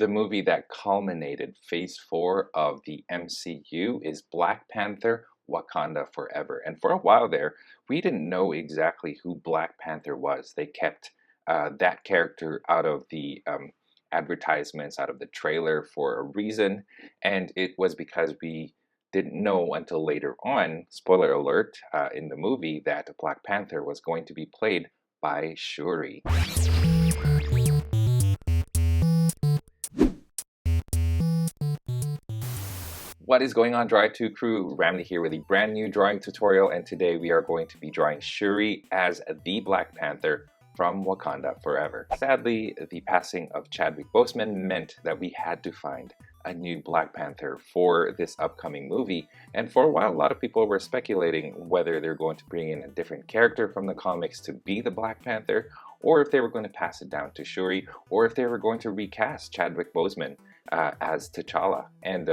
The movie that culminated Phase 4 of the MCU is Black Panther Wakanda Forever. And for a while there, we didn't know exactly who Black Panther was. They kept that character out of the advertisements, out of the trailer for a reason. And it was because we didn't know until later on, spoiler alert, in the movie, that Black Panther was going to be played by Shuri. What is going on, drawittoo crew? Ramny here with a brand new drawing tutorial, and today we are going to be drawing Shuri as the Black Panther from Wakanda Forever. Sadly, the passing of Chadwick Boseman meant that we had to find a new Black Panther for this upcoming movie, and for a while a lot of people were speculating whether they're going to bring in a different character from the comics to be the Black Panther, or if they were going to pass it down to Shuri, or if they were going to recast Chadwick Boseman as T'Challa. And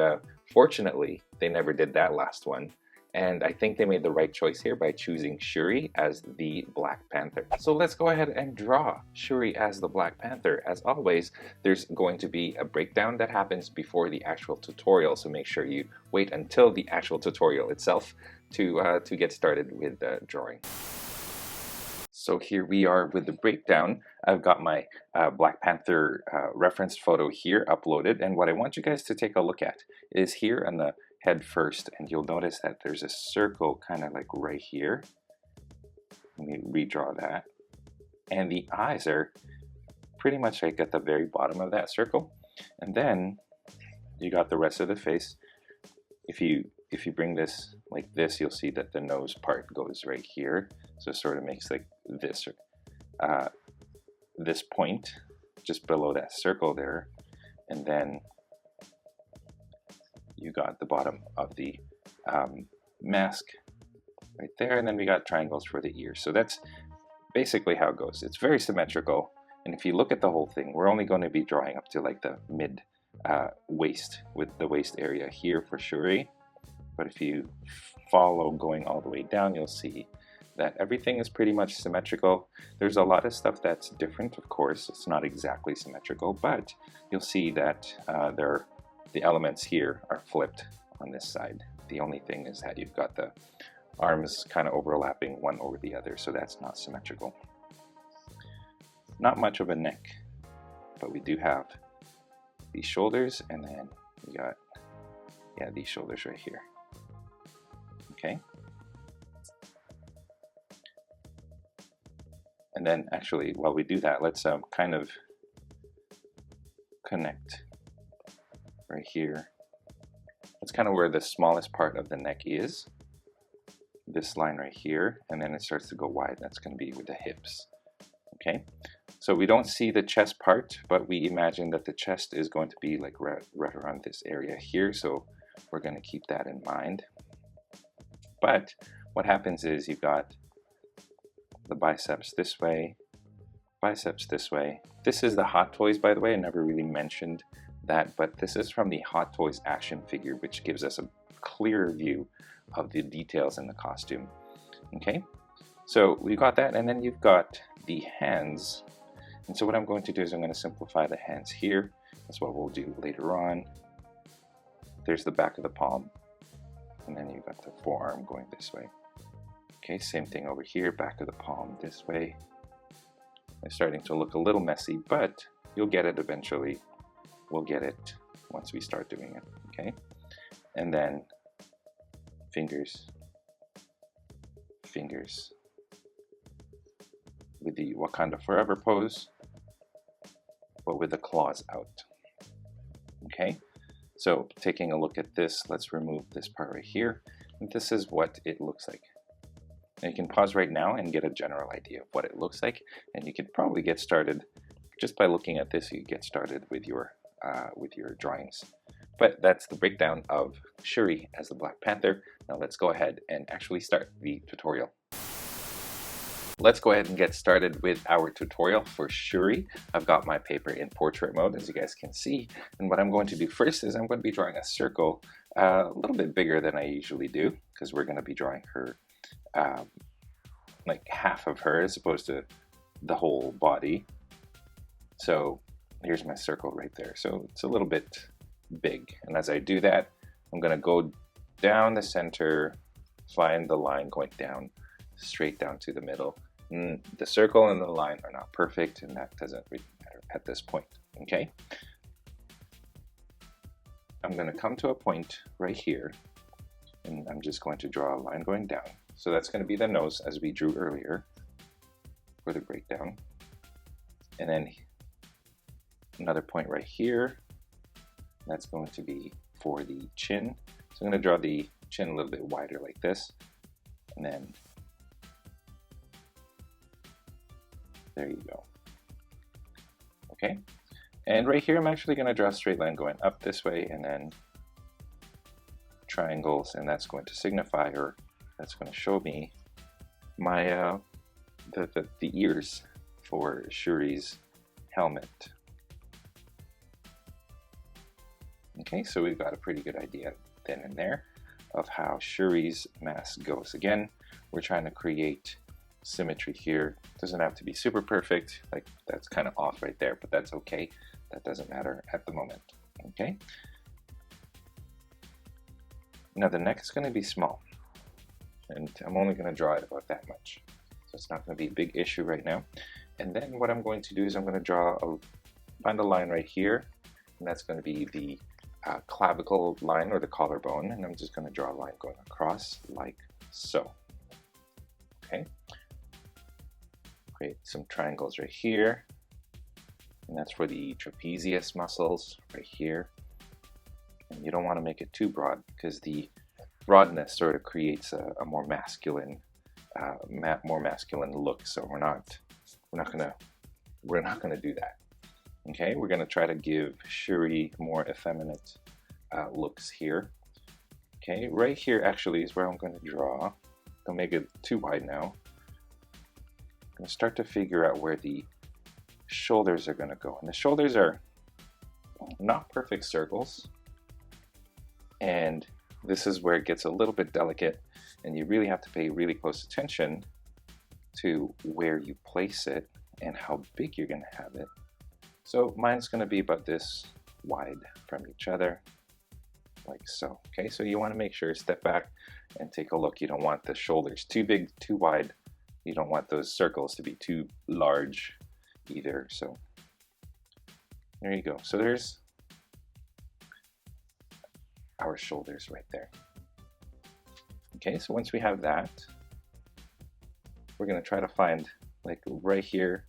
fortunately, they never did that last one. And I think they made the right choice here by choosing Shuri as the Black Panther. So let's go ahead and draw Shuri as the Black Panther. As always, there's going to be a breakdown that happens before the actual tutorial, so make sure you wait until the actual tutorial itself to get started with the drawing. So here we are with the breakdown. I've got my Black Panther reference photo here uploaded, and what I want you guys to take a look at is here on the head first, and you'll notice that there's a circle kind of like right here. Let me redraw that. And the eyes are pretty much like at the very bottom of that circle. And then you got the rest of the face. If you bring this like this, you'll see that the nose part goes right here. So it sort of makes like this point just below that circle there. And then you got the bottom of the mask right there. And then we got triangles for the ears. So that's basically how it goes. It's very symmetrical. And if you look at the whole thing, we're only going to be drawing up to like the mid waist, with the waist area here for Shuri. But if you follow going all the way down, you'll see that everything is pretty much symmetrical. There's a lot of stuff that's different, of course. It's not exactly symmetrical, but you'll see that the elements here are flipped on this side. The only thing is that you've got the arms kind of overlapping one over the other, so that's not symmetrical. Not much of a neck, but we do have these shoulders, and then we got, yeah, these shoulders right here. Okay. And then actually, while we do that, let's kind of connect right here. That's kind of where the smallest part of the neck is. This line right here, and then it starts to go wide. That's going to be with the hips. Okay. So we don't see the chest part, but we imagine that the chest is going to be like right around this area here. So we're going to keep that in mind. But what happens is you've got the biceps this way, biceps this way. This is the Hot Toys, by the way. I never really mentioned that, but this is from the Hot Toys action figure, which gives us a clearer view of the details in the costume. Okay, so we've got that, and then you've got the hands. And so what I'm going to do is I'm going to simplify the hands here. That's what we'll do later on. There's the back of the palm, and then you've got the forearm going this way. Okay, same thing over here, back of the palm this way. It's starting to look a little messy, but you'll get it eventually. We'll get it once we start doing it, okay? And then fingers, fingers. With the Wakanda Forever pose, but with the claws out, okay? So taking a look at this, let's remove this part right here. And this is what it looks like. And you can pause right now and get a general idea of what it looks like. And you could probably get started just by looking at this. You get started with your drawings. But that's the breakdown of Shuri as the Black Panther. Now let's go ahead and actually start the tutorial. Let's go ahead and get started with our tutorial for Shuri. I've got my paper in portrait mode, as you guys can see. And what I'm going to do first is I'm going to be drawing a circle a little bit bigger than I usually do, because we're going to be drawing her like half of her as opposed to the whole body. So here's my circle right there. So it's a little bit big. And as I do that, I'm going to go down the center, find the line going down, straight down to the middle. And the circle and the line are not perfect, and that doesn't really matter at this point, okay? I'm going to come to a point right here, and I'm just going to draw a line going down. So that's going to be the nose as we drew earlier for the breakdown. And then another point right here. That's going to be for the chin. So I'm going to draw the chin a little bit wider like this. And then there you go. Okay. And right here, I'm actually going to draw a straight line going up this way and then triangles, and that's going to signify, or that's going to show me my the ears for Shuri's helmet. Okay, so we've got a pretty good idea then and there of how Shuri's mask goes. Again, we're trying to create symmetry here. It doesn't have to be super perfect, like that's kind of off right there, but that's okay. That doesn't matter at the moment, okay? Now the neck is going to be small, and I'm only going to draw it about that much. So it's not going to be a big issue right now. And then what I'm going to do is I'm going to find a line right here, and that's going to be the clavicle line or the collarbone, and I'm just going to draw a line going across like so. Okay. Create some triangles right here, and that's for the trapezius muscles right here. And you don't want to make it too broad because the broadness sort of creates a more masculine look. So we're not gonna do that. Okay, we're gonna try to give Shuri more effeminate looks here. Okay, right here actually is where I'm going to draw. Don't make it too wide now. I'm gonna start to figure out where the shoulders are gonna go, and the shoulders are not perfect circles. And this is where it gets a little bit delicate, and you really have to pay really close attention to where you place it and how big you're going to have it. So mine's going to be about this wide from each other, like so. Okay, so you want to make sure, step back and take a look. You don't want the shoulders too big, too wide. You don't want those circles to be too large either. So there you go. So there's our shoulders right there. Okay, so once we have that, we're going to try to find, like right here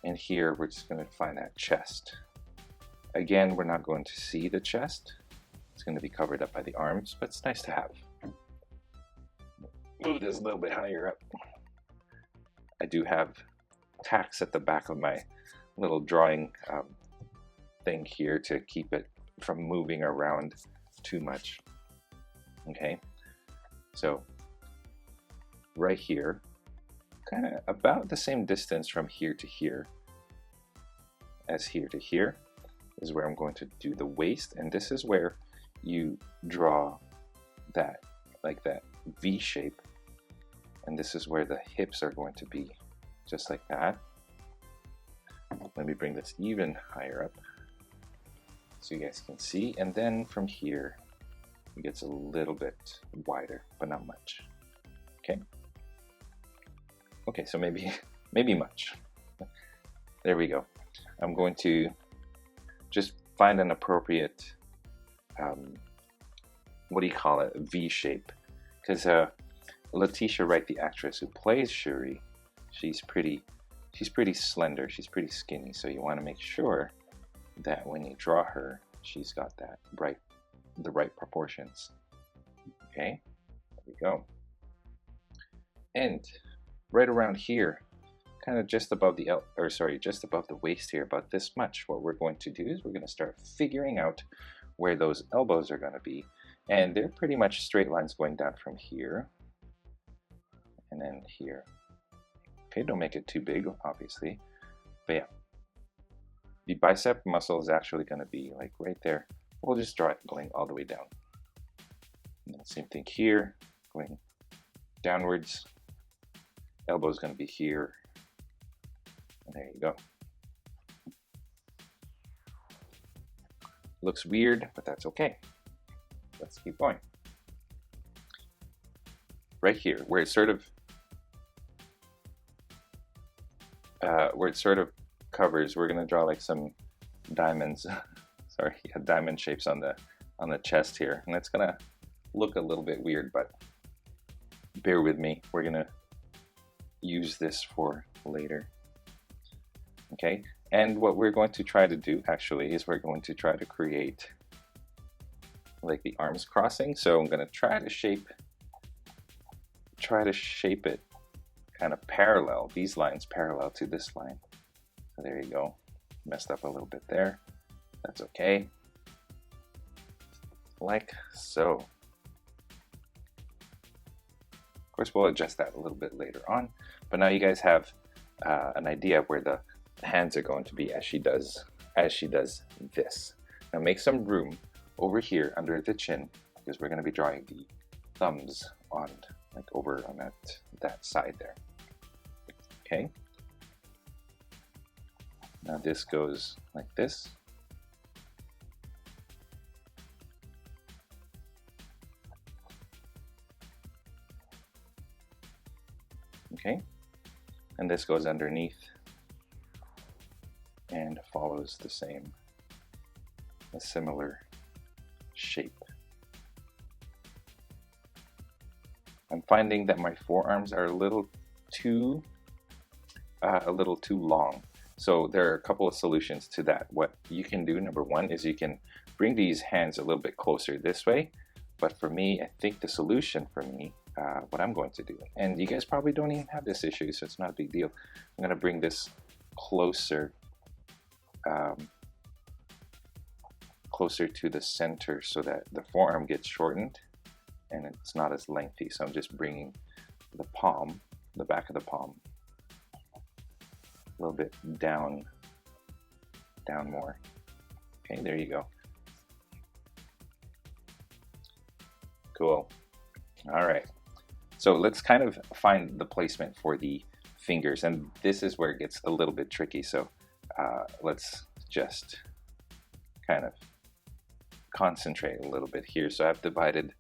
and here, we're just going to find that chest. Again, we're not going to see the chest. It's going to be covered up by the arms, but it's nice to have. Move this a little bit higher up. I do have tacks at the back of my little drawing thing here to keep it from moving around too much. Okay, so right here, kind of about the same distance from here to here as here to here is where I'm going to do the waist, and this is where you draw that, like that V shape, and this is where the hips are going to be, just like that. Let me bring this even higher up so you guys can see, and then from here it gets a little bit wider, but not much. Okay, so maybe much. There we go. I'm going to just find an appropriate what do you call it, V shape, because Letitia Wright, the actress who plays Shuri, she's pretty slender, she's pretty skinny, so you want to make sure that when you draw her, she's got that the right proportions. Okay, there we go. And right around here, kind of just above the just above the waist here, about this much, what we're going to do is we're going to start figuring out where those elbows are going to be, and they're pretty much straight lines going down from here and then here. Okay, don't make it too big, obviously, but yeah. The bicep muscle is actually going to be like right there. We'll just draw it going all the way down. And then same thing here, going downwards. Elbow is going to be here. And there you go. Looks weird, but that's okay. Let's keep going. Right here, where it sort of covers, we're gonna draw like some diamonds. Sorry, yeah, diamond shapes on the chest here, and it's gonna look a little bit weird, but bear with me. We're gonna use this for later. Okay, and what we're going to try to do actually is we're going to try to create like the arms crossing. So I'm gonna try to shape it kind of parallel, these lines parallel to this line. So there you go. Messed up a little bit there. That's okay. Like so. Of course, we'll adjust that a little bit later on. But now you guys have an idea of where the hands are going to be as she does this. Now make some room over here under the chin, because we're going to be drawing the thumbs on, like over on that side there. Okay. Now this goes like this. Okay, and this goes underneath and follows a similar shape. I'm finding that my forearms are a little too long. So there are a couple of solutions to that. What you can do, number one, is you can bring these hands a little bit closer this way. But for me, I think the solution for me, what I'm going to do, and you guys probably don't even have this issue, so it's not a big deal. I'm going to bring this closer, closer to the center so that the forearm gets shortened and it's not as lengthy. So I'm just bringing the palm, the back of the palm, a little bit down more. Okay, there you go. Cool. All right. So let's kind of find the placement for the fingers, and this is where it gets a little bit tricky. So let's just kind of concentrate a little bit here. So I've divided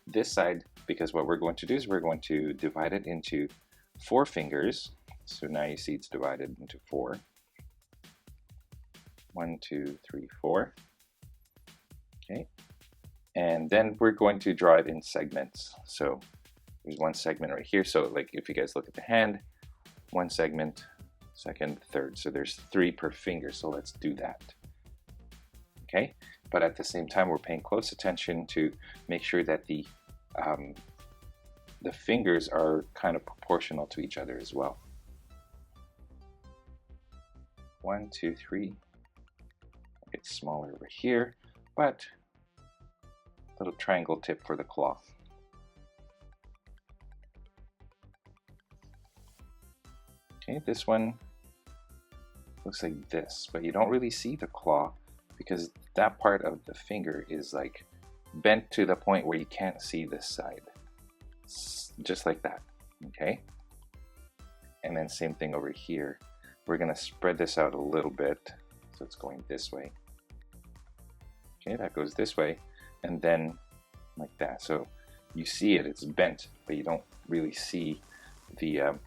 this side, because what we're going to do is we're going to divide it into 4 fingers. So now you see it's divided into 4. 1, 2, 3, 4. Okay. And then we're going to draw it in segments. So there's one segment right here. So like if you guys look at the hand, one segment, second, third. So there's 3 per finger. So let's do that. Okay. But at the same time, we're paying close attention to make sure that the fingers are kind of proportional to each other as well. 1, 2, 3. It's smaller over here, but little triangle tip for the claw. Okay, this one looks like this, but you don't really see the claw because that part of the finger is like bent to the point where you can't see this side. Just like that, okay? And then same thing over here. We're gonna spread this out a little bit, so it's going this way. Okay, that goes this way, and then like that. So you see it, it's bent, but you don't really see the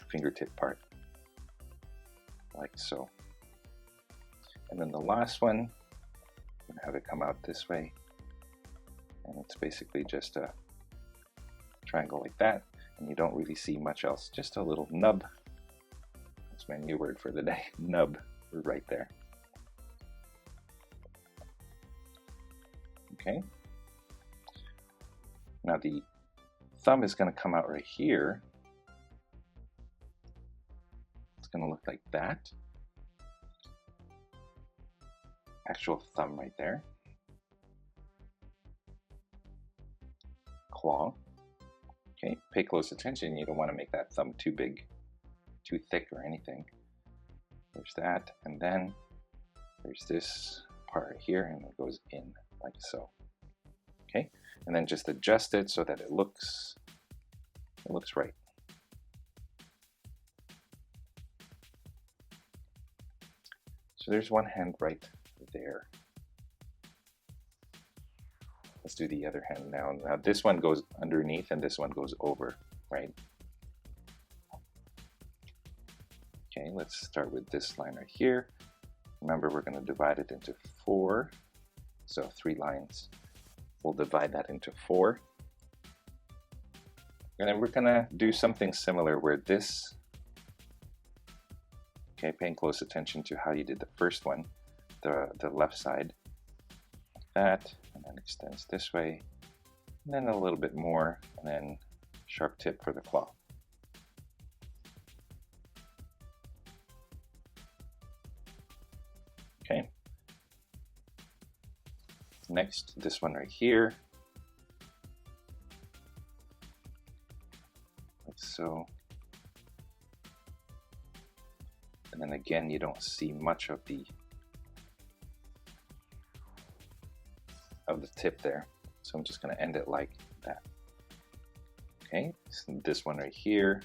fingertip part, like so. And then the last one, I'm gonna have it come out this way, and it's basically just a triangle like that, and you don't really see much else, just a little nub. That's my new word for the day, nub, right there. Okay. Now the thumb is going to come out right here. It's going to look like that. Actual thumb right there. Claw. Okay, pay close attention. You don't want to make that thumb too big, too thick or anything. There's that, and then there's this part right here, and it goes in like so. Okay, and then just adjust it so that it looks right. So there's one hand right there. Let's do the other hand now. Now this one goes underneath and this one goes over, right? Okay, let's start with this line right here. Remember, we're going to divide it into 4. So 3 lines. We'll divide that into 4. And then we're going to do something similar where this, okay, paying close attention to how you did the first one, the left side, like that, and then extends this way, and then a little bit more, and then sharp tip for the claw. Okay. Next, this one right here, like so. And then again, you don't see much of the tip there, so I'm just going to end it like that. Okay, so this one right here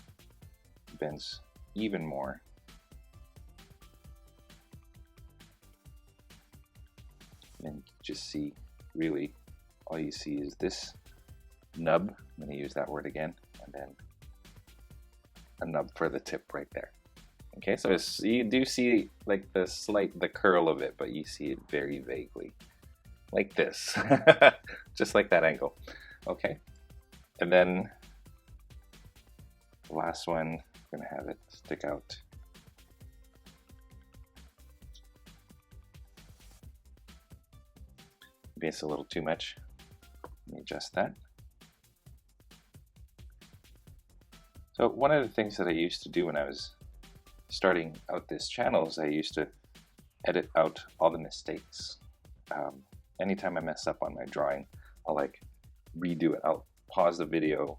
bends even more. And you just see, really, all you see is this nub. I'm going to use that word again, and then a nub for the tip right there. Okay, so you do see like the curl of it, but you see it very vaguely, like this, just like that angle. Okay, and then the last one, I'm gonna have it stick out. Maybe it's a little too much. Let me adjust that. So one of the things that I used to do when I was starting out this channel is I used to edit out all the mistakes. Anytime I mess up on my drawing, I'll like redo it. I'll pause the video,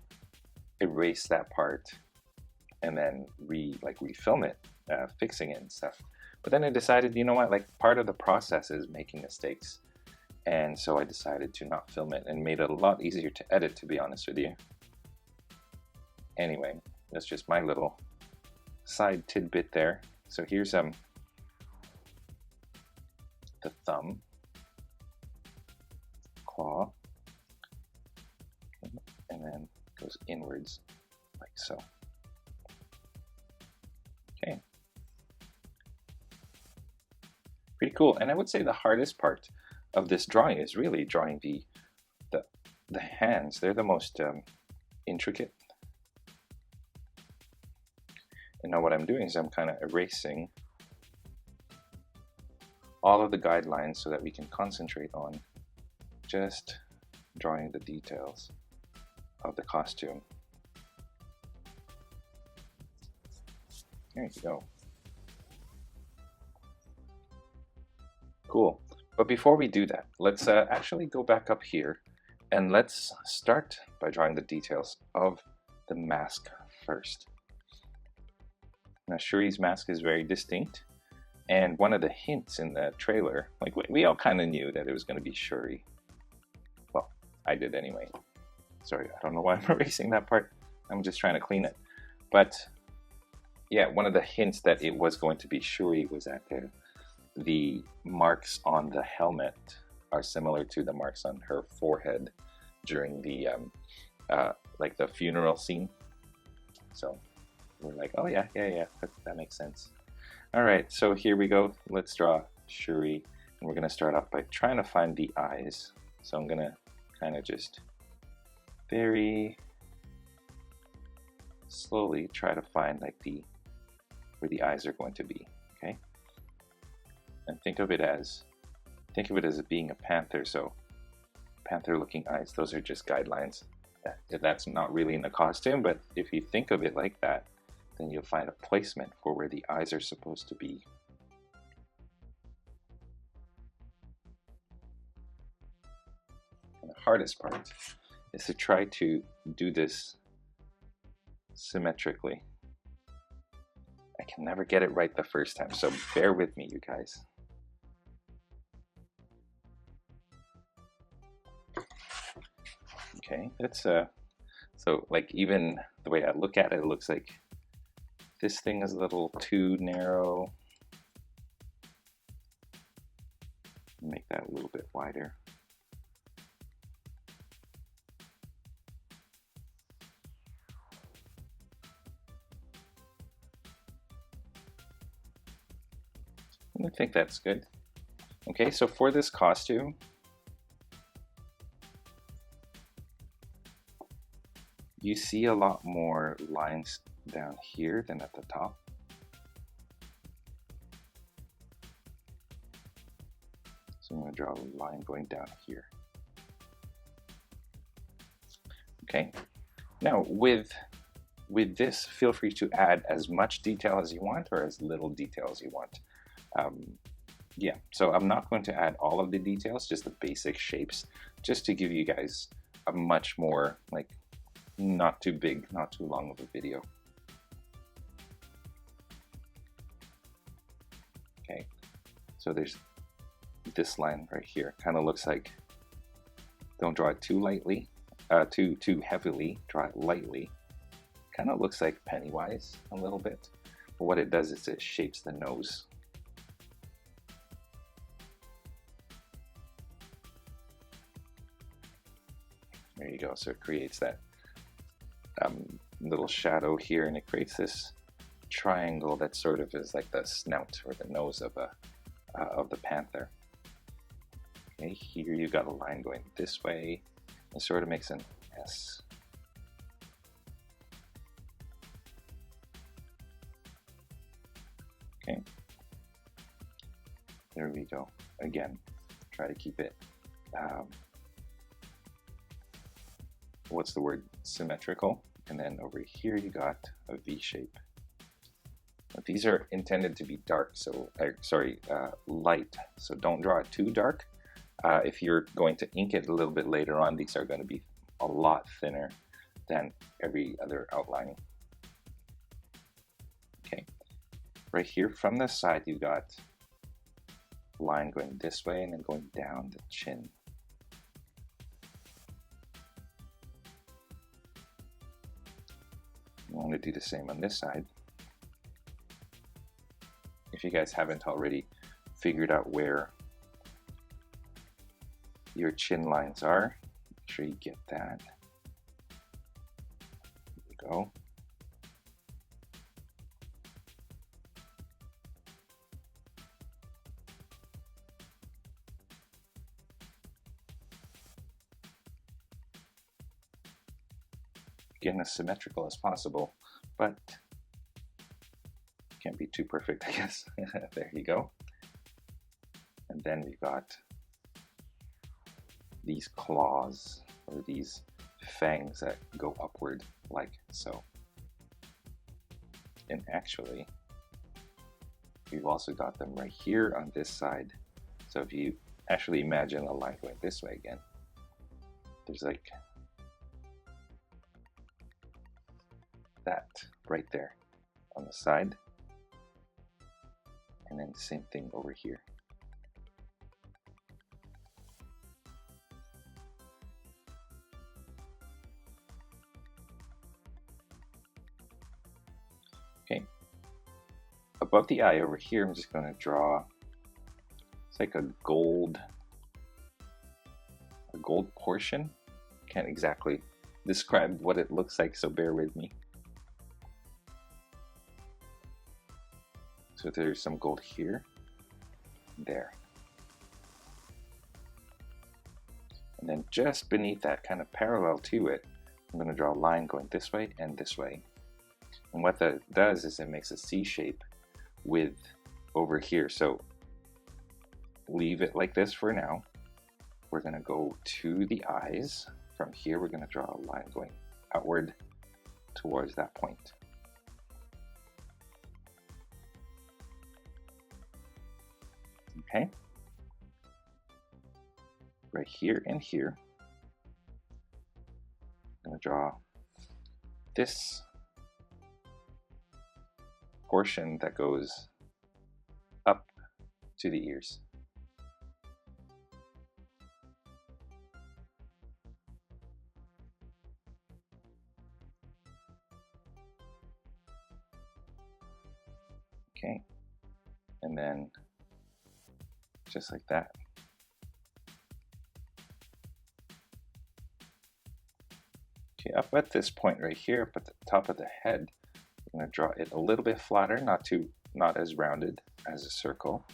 erase that part, and then refilm it, fixing it and stuff. But then I decided, you know what, like part of the process is making mistakes. And so I decided to not film it and made it a lot easier to edit, to be honest with you. Anyway, that's just my little side tidbit there. So here's the thumb, claw, and then goes inwards like so. Okay. Pretty cool. And I would say the hardest part of this drawing is really drawing the hands. They're the most intricate. And now what I'm doing is I'm kind of erasing all of the guidelines so that we can concentrate on just drawing the details of the costume. There you go. Cool. But before we do that, let's actually go back up here and let's start by drawing the details of the mask first. Now Shuri's mask is very distinct, and one of the hints in the trailer, like we all kind of knew that it was going to be Shuri. Well, I did anyway. Sorry, I don't know why I'm erasing that part. I'm just trying to clean it. But yeah, one of the hints that it was going to be Shuri was that the marks on the helmet are similar to the marks on her forehead during the like the funeral scene. So we're like, oh yeah, that makes sense. All right, so here we go. Let's draw Shuri, and we're gonna start off by trying to find the eyes. So I'm gonna kind of just very slowly try to find like where the eyes are going to be. Okay, and think of it as it being a panther. So panther-looking eyes. Those are just guidelines. That's not really in the costume, but if you think of it like that, then you'll find a placement for where the eyes are supposed to be. And the hardest part is to try to do this symmetrically. I can never get it right the first time, so bear with me, you guys. Okay, that's so like even the way I look at it, it looks like this thing is a little too narrow. Make that a little bit wider. I think that's good. Okay, so for this costume, you see a lot more lines down here than at the top. So I'm going to draw a line going down here. Okay, now with this, feel free to add as much detail as you want or as little detail as you want. Yeah, so I'm not going to add all of the details, just the basic shapes, just to give you guys a much more, like, not too big, not too long of a video. Okay, so there's this line right here. Kind of looks like, don't draw it too lightly, too heavily, draw it lightly. Kind of looks like Pennywise a little bit, but what it does is it shapes the nose. There you go. So it creates that little shadow here, and it creates this triangle that sort of is like the snout or the nose of the panther. Okay, here you got a line going this way. It sort of makes an S. Okay, there we go. Again, try to keep it what's the word, symmetrical. And then over here you got a V shape. But these are intended to be dark, so light, so don't draw it too dark. If you're going to ink it a little bit later on, these are going to be a lot thinner than every other outline. Okay, right here from the side you got a line going this way and then going down the chin. You want to do the same on this side. If you guys haven't already figured out where your chin lines are, make sure you get that. There we go. Again, as symmetrical as possible, but can't be too perfect, I guess. There you go. And then we've got these claws, or these fangs that go upward like so. And actually, we've also got them right here on this side. So if you actually imagine a line going this way again, there's like that right there on the side, and then the same thing over here. Okay, above the eye over here, I'm just going to draw, it's like a gold portion. Can't exactly describe what it looks like, so bear with me. So there's some gold here, there. And then just beneath that, kind of parallel to it, I'm going to draw a line going this way and this way. And what that does is it makes a C shape with over here. So leave it like this for now. We're going to go to the eyes. From here, we're going to draw a line going outward towards that point. Okay, right here and here, I'm going to draw this portion that goes up to the ears. Okay, and then just like that, Okay, up at this point right here, up at the top of the head, I'm going to draw it a little bit flatter, not as rounded as a circle.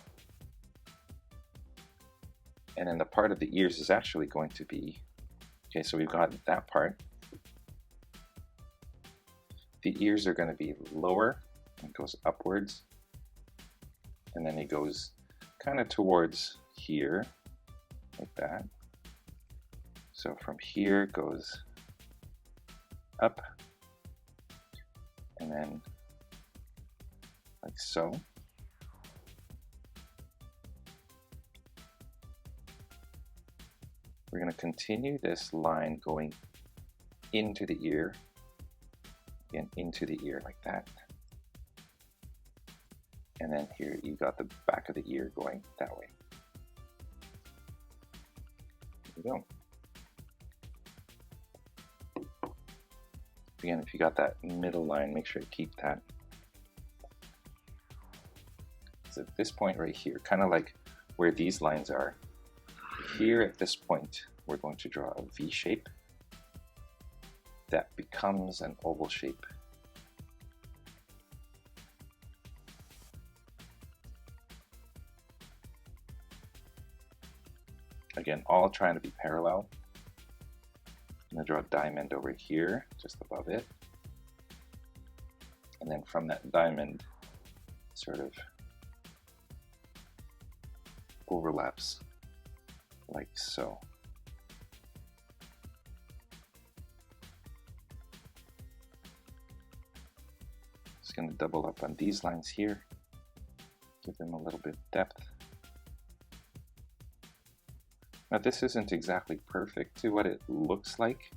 And then the part of the ears is actually going to be, okay, so we've got that part. The ears are going to be lower, it goes upwards, and then it goes kind of towards here, like that. So from here it goes up, and then like so. We're going to continue this line going into the ear, again into the ear like that. And then here you got the back of the ear going that way. There we go. Again, if you got that middle line, make sure you keep that. So at this point right here, kind of like where these lines are, here at this point, we're going to draw a V shape that becomes an oval shape. Again, all trying to be parallel. I'm going to draw a diamond over here, just above it. And then from that diamond, sort of overlaps like so. Just going to double up on these lines here, give them a little bit of depth. Now this isn't exactly perfect to what it looks like.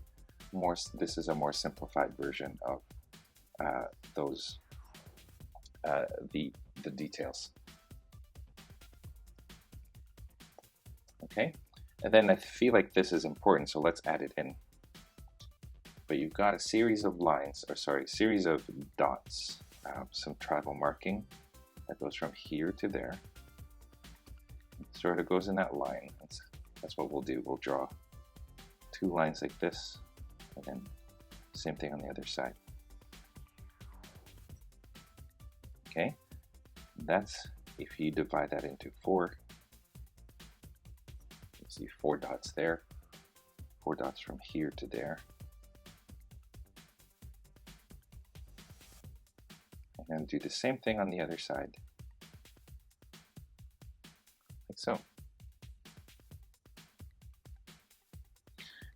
This is a more simplified version of the details. Okay, and then I feel like this is important, so let's add it in. But you've got a series of lines, or sorry, series of dots, some tribal marking that goes from here to there. It sort of goes in that line. That's what we'll do. We'll draw two lines like this, and then same thing on the other side. Okay, that's if you divide that into 4. You see 4 dots there, 4 dots from here to there. And then do the same thing on the other side, like so.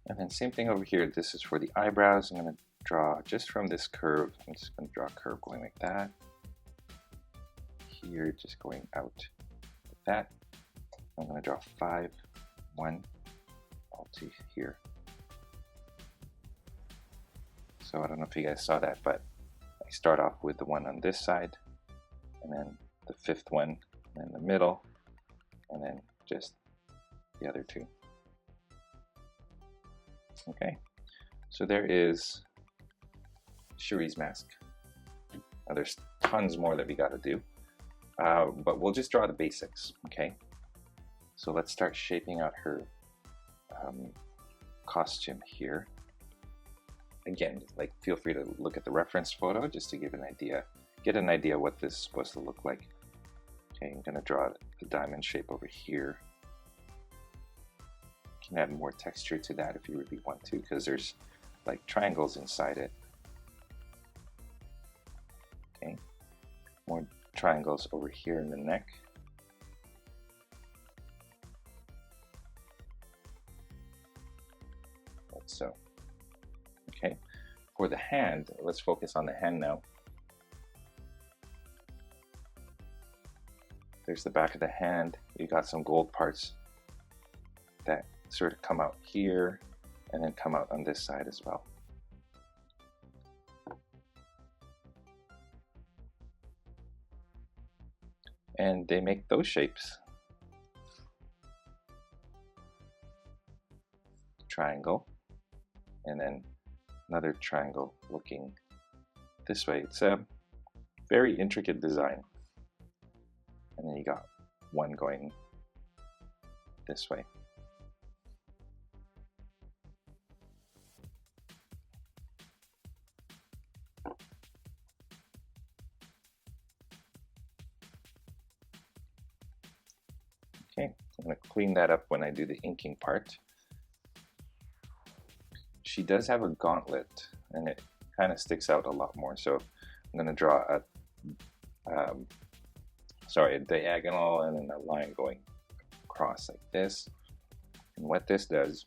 And then same thing over here. This is for the eyebrows. I'm going to draw just from this curve. I'm just going to draw a curve going like that. Here, just going out like that. I'm going to draw 5, 1, all to here. So I don't know if you guys saw that, but I start off with the one on this side, and then the 5th one in the middle, and then just the other 2. Okay, so there is Shuri's mask. Now there's tons more that we got to do, but we'll just draw the basics. Okay, so let's start shaping out her costume here. Again, like, feel free to look at the reference photo just to give an idea, get an idea what this is supposed to look like. Okay, I'm going to draw the diamond shape over here. You can add more texture to that if you really want to, because there's like triangles inside it. Okay, more triangles over here in the neck. Like so. Okay, for the hand, let's focus on the hand now. There's the back of the hand. You got some gold parts that sort of come out here and then come out on this side as well. And they make those shapes. Triangle, and then another triangle looking this way. It's a very intricate design. And then you got one going this way. Okay, I'm going to clean that up when I do the inking part. She does have a gauntlet, and it kind of sticks out a lot more. So I'm going to draw a diagonal and then a line going across like this. And what this does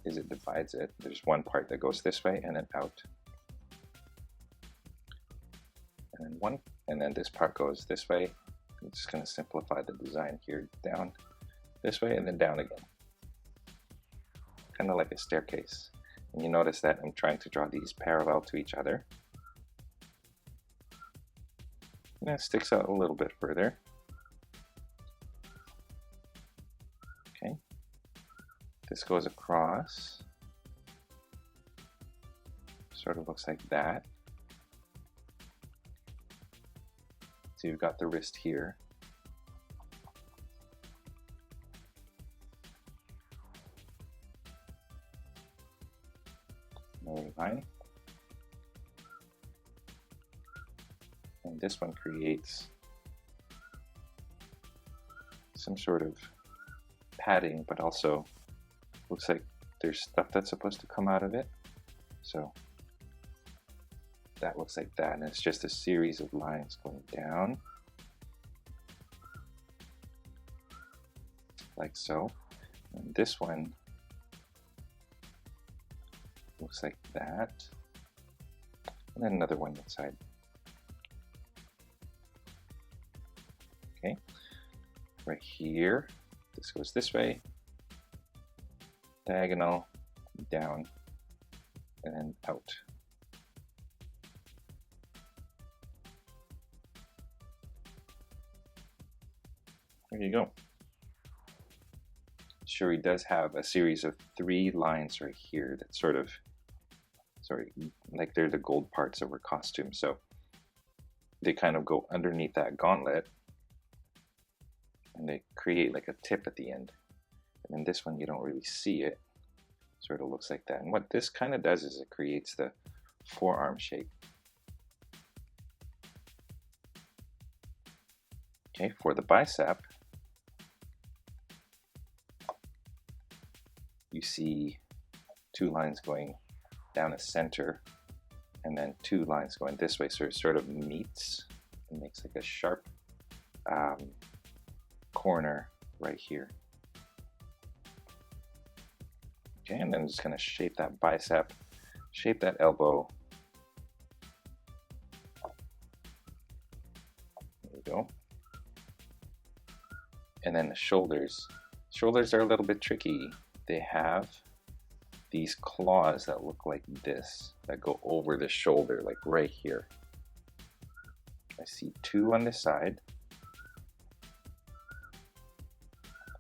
is it divides it. There's one part that goes this way and then out. And then this part goes this way. I'm just going to simplify the design here, down this way and then down again. Kind of like a staircase. And you notice that I'm trying to draw these parallel to each other. And that sticks out a little bit further. Okay. This goes across. Sort of looks like that. So you've got the wrist here. Another line. And this one creates some sort of padding, but also looks like there's stuff that's supposed to come out of it. So that looks like that, and it's just a series of lines going down like so. And this one looks like that, and then another one inside. Okay, right here, this goes this way, diagonal, down, and then out. There you go. Shuri does have a series of 3 lines right here that sort of, like they're the gold parts of her costume. So they kind of go underneath that gauntlet and they create like a tip at the end. And then this one, you don't really see it. Sort of looks like that. And what this kind of does is it creates the forearm shape. Okay, for the bicep, you see 2 lines going down the center and then 2 lines going this way, so it sort of meets and makes like a sharp corner right here. Okay, and then I'm just going to shape that bicep, shape that elbow. There we go. And then the shoulders. Shoulders are a little bit tricky. They have these claws that look like this, that go over the shoulder, like right here. I see 2 on this side.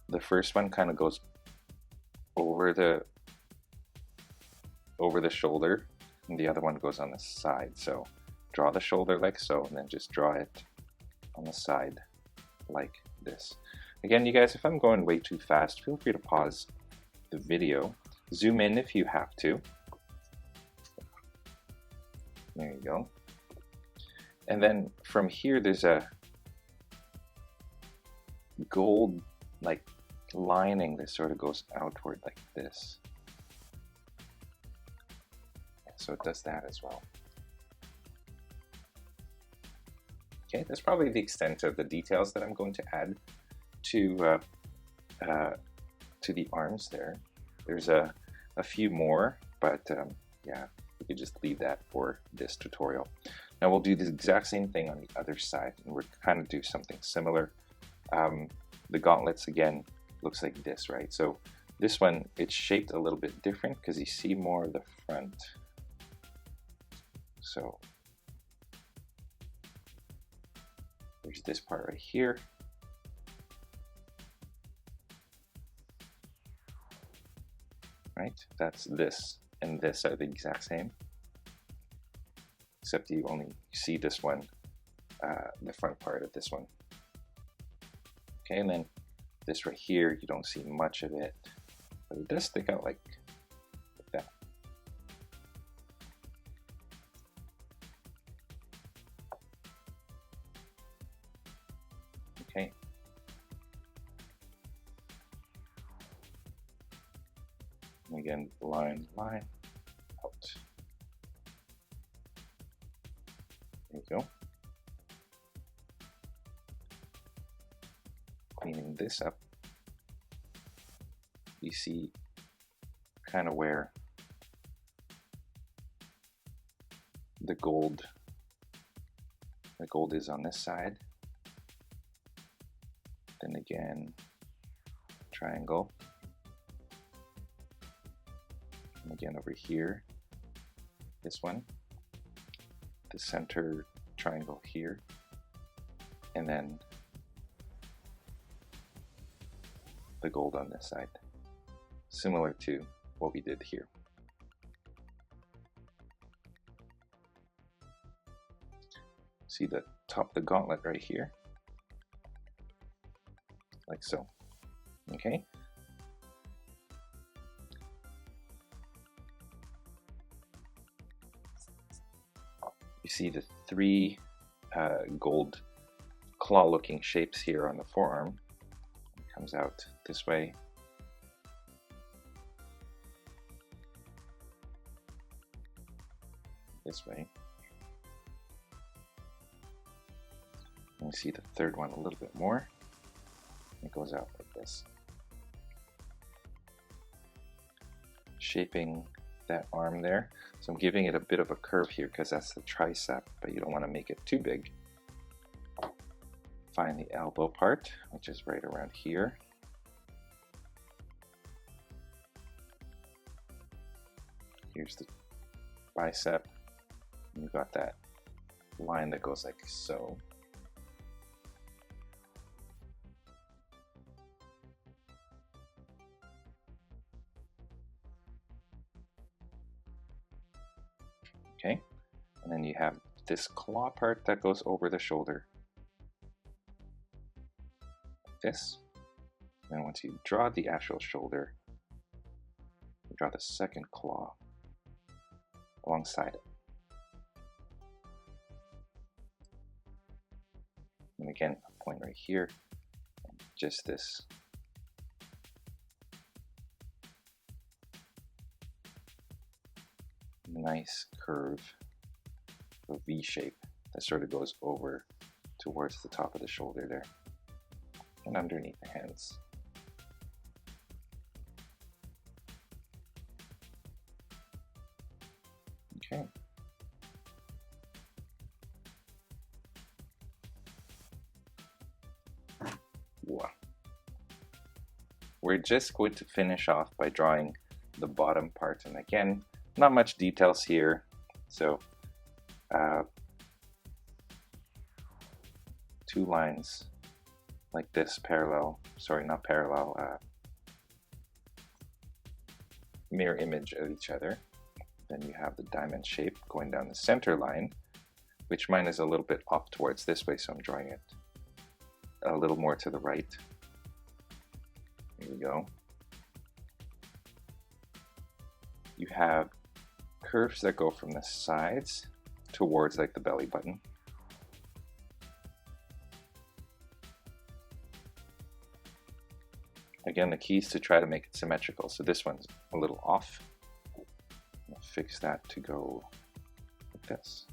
The first one kind of goes over the shoulder, and the other one goes on the side. So draw the shoulder like so, and then just draw it on the side like this. Again, you guys, if I'm going way too fast, feel free to pause the video, zoom in if you have to. There you go. And then from here, there's a gold like lining that sort of goes outward like this. So it does that as well. Okay, that's probably the extent of the details that I'm going to add to the arms there. There's a few more, but yeah, we could just leave that for this tutorial. Now we'll do the exact same thing on the other side, and we're kind of do something similar. The gauntlets again looks like this, right? So this one, it's shaped a little bit different because you see more of the front. So there's this part right here. Right? That's this and this are the exact same, except you only see this one, the front part of this one. Okay, and then this right here, you don't see much of it, but it does stick out like that. Okay. And again, line, line, out. There you go. Cleaning this up. You see kind of where the gold is on this side. Then again, triangle. And again over here, this one, the center triangle here, and then the gold on this side, similar to what we did here. See the top of the gauntlet right here, like so. Okay. You see the three gold claw-looking shapes here on the forearm. It comes out this way. This way. And you see the third one a little bit more. It goes out like this. Shaping that arm there. So I'm giving it a bit of a curve here because that's the tricep, but you don't want to make it too big. Find the elbow part, which is right around here. Here's the bicep. And you've got that line that goes like so. Okay, and then you have this claw part that goes over the shoulder, like this. And once you draw the actual shoulder, you draw the second claw alongside it. And again, a point right here, and just this. Nice curve, a V shape that sort of goes over towards the top of the shoulder there and underneath the hands. Okay. Wow. We're just going to finish off by drawing the bottom part, and again, not much details here, so two lines like this parallel, sorry, not parallel, mirror image of each other. Then you have the diamond shape going down the center line, which mine is a little bit off towards this way, so I'm drawing it a little more to the right. Here we go. You have curves that go from the sides towards like the belly button. Again, the key is to try to make it symmetrical. So this one's a little off. I'll fix that to go like this.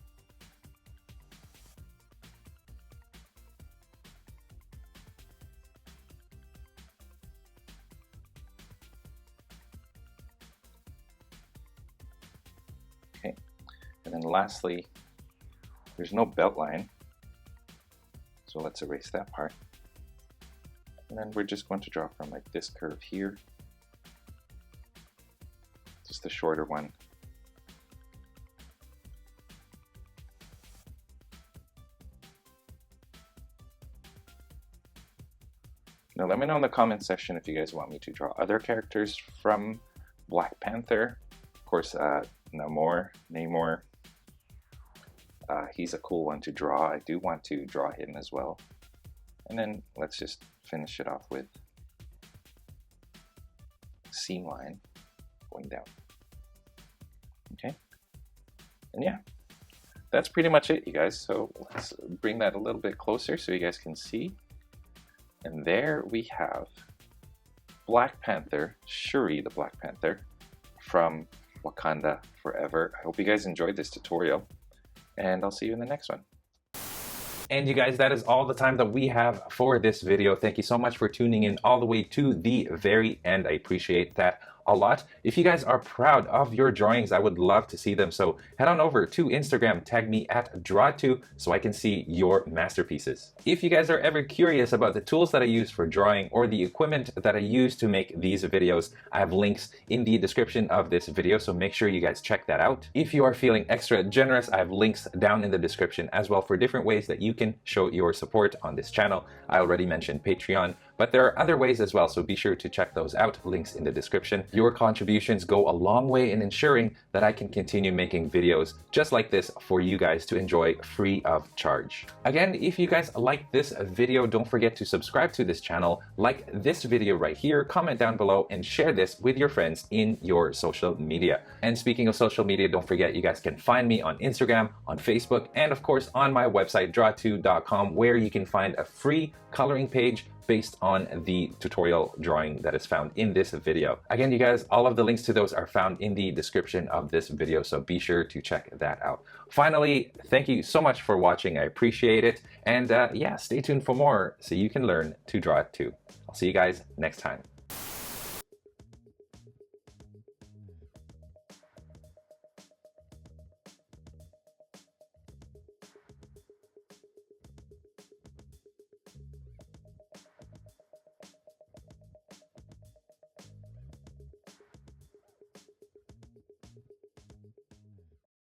Okay, and then lastly, there's no belt line, so let's erase that part. And then we're just going to draw from like this curve here, just the shorter one. Now let me know in the comment section if you guys want me to draw other characters from Black Panther. Of course, Namor. He's a cool one to draw. I do want to draw him as well. And then let's just finish it off with seam line going down. Okay, and yeah, that's pretty much it, you guys. So let's bring that a little bit closer so you guys can see. And there we have Black Panther, Shuri the Black Panther, from Wakanda Forever. I hope you guys enjoyed this tutorial, and I'll see you in the next one. And you guys, that is all the time that we have for this video. Thank you so much for tuning in all the way to the very end. I appreciate that a lot. If you guys are proud of your drawings, I would love to see them. So head on over to Instagram, tag me at drawittoo so I can see your masterpieces. If you guys are ever curious about the tools that I use for drawing or the equipment that I use to make these videos, I have links in the description of this video, so make sure you guys check that out. If you are feeling extra generous, I have links down in the description as well for different ways that you can show your support on this channel. I already mentioned Patreon, but there are other ways as well, so be sure to check those out, links in the description. Your contributions go a long way in ensuring that I can continue making videos just like this for you guys to enjoy free of charge. Again, if you guys like this video, don't forget to subscribe to this channel, like this video right here, comment down below, and share this with your friends in your social media. And speaking of social media, don't forget you guys can find me on Instagram, on Facebook, and of course on my website, drawittoo.com, where you can find a free coloring page based on the tutorial drawing that is found in this video. Again, you guys, all of the links to those are found in the description of this video, so be sure to check that out. Finally, thank you so much for watching. I appreciate it. And yeah, stay tuned for more so you can learn to draw it too. I'll see you guys next time.